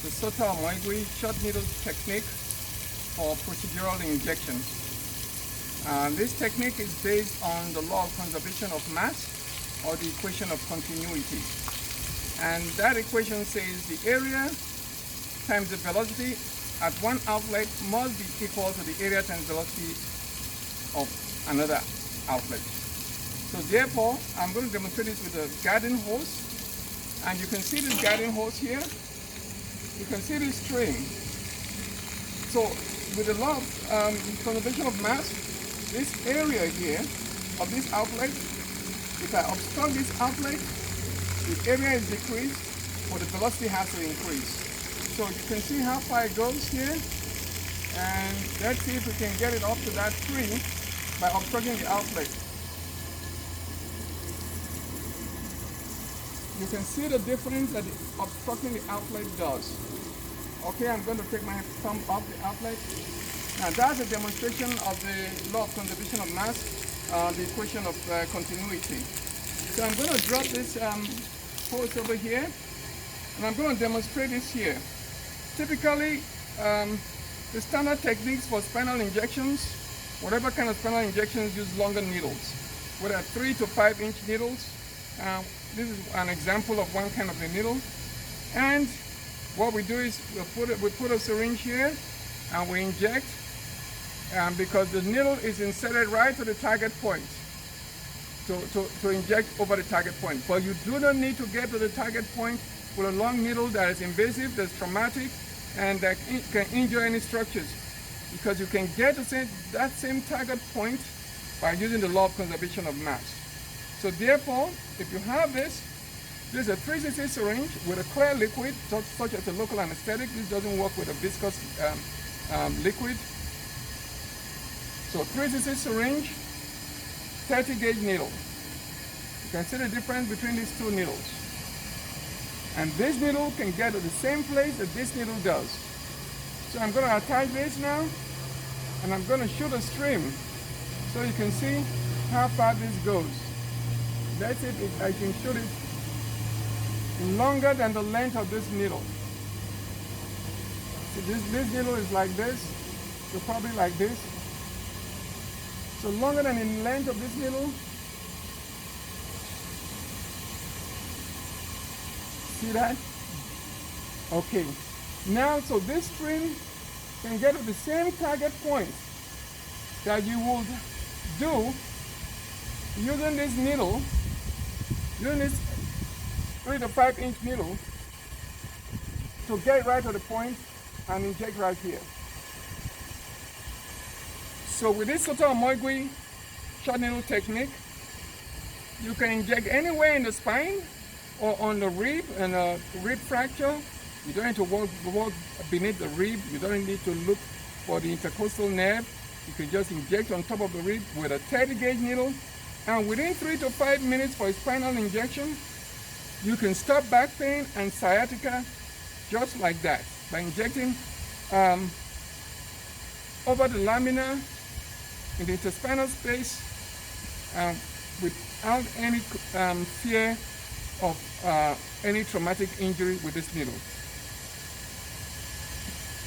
the Sota Omoigui short needle technique for procedural injections. This technique is based on the law of conservation of mass, or the equation of continuity. And that equation says the area times the velocity at one outlet must be equal to the area times velocity of another outlet. So therefore, I'm going to demonstrate this with a garden hose. And you can see this garden hose here. You can see this stream. So with the law of conservation of mass, this area here of this outlet, if I obstruct this outlet, the area is decreased, but the velocity has to increase. So you can see how far it goes here. And let's see if we can get it up to that tree by obstructing the outlet. You can see the difference that obstructing the outlet does. Okay, I'm going to take my thumb off the outlet. Now that's a demonstration of the law of conservation of mass, the equation of continuity. So I'm going to drop this hose over here, and I'm going to demonstrate this here. Typically, the standard techniques for spinal injections, whatever kind of spinal injections, use longer needles, whether 3 to 5 inch needles. This is an example of one kind of a needle. And what we do is we put a syringe here and we inject, because the needle is inserted right to the target point to inject over the target point. But you do not need to get to the target point with a long needle that is invasive, that's traumatic, and that can injure any structures, because you can get to that same target point by using the law of conservation of mass. So therefore, if you have this is a 3cc syringe with a clear liquid, such as a local anesthetic. This doesn't work with a viscous liquid. So 3cc syringe, 30 gauge needle. You can see the difference between these two needles. And this needle can get to the same place that this needle does. So I'm going to attach this now, and I'm going to shoot a stream so you can see how far this goes. Let's see if I can shoot it longer than the length of this needle. So this needle is like this, so probably like this. So longer than the length of this needle. See that? Okay. Now, so this stream can get to the same target point that you would do using this needle, using this 3 to 5 inch needle, to get right to the point and inject right here. So with this Sota Omoigui short needle technique, you can inject anywhere in the spine or on the rib and a rib fracture. You don't need to walk beneath the rib. You don't need to look for the intercostal nerve. You can just inject on top of the rib with a 30 gauge needle. And within 3 to 5 minutes for a spinal injection, you can stop back pain and sciatica just like that by injecting over the lamina in the interspinal space without any fear of any traumatic injury with this needle.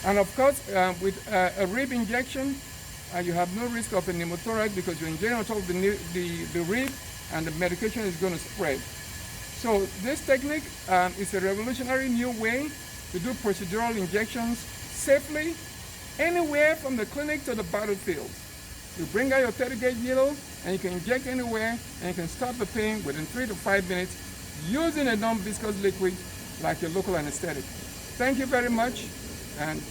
And of course, with a rib injection, you have no risk of a pneumothorax, because you're injecting on top of the rib, and the medication is going to spread. So this technique is a revolutionary new way to do procedural injections safely anywhere from the clinic to the battlefield. You bring out your 30 gauge needle and you can inject anywhere, and you can stop the pain within 3 to 5 minutes using a non-viscous liquid like your local anesthetic. Thank you very much, and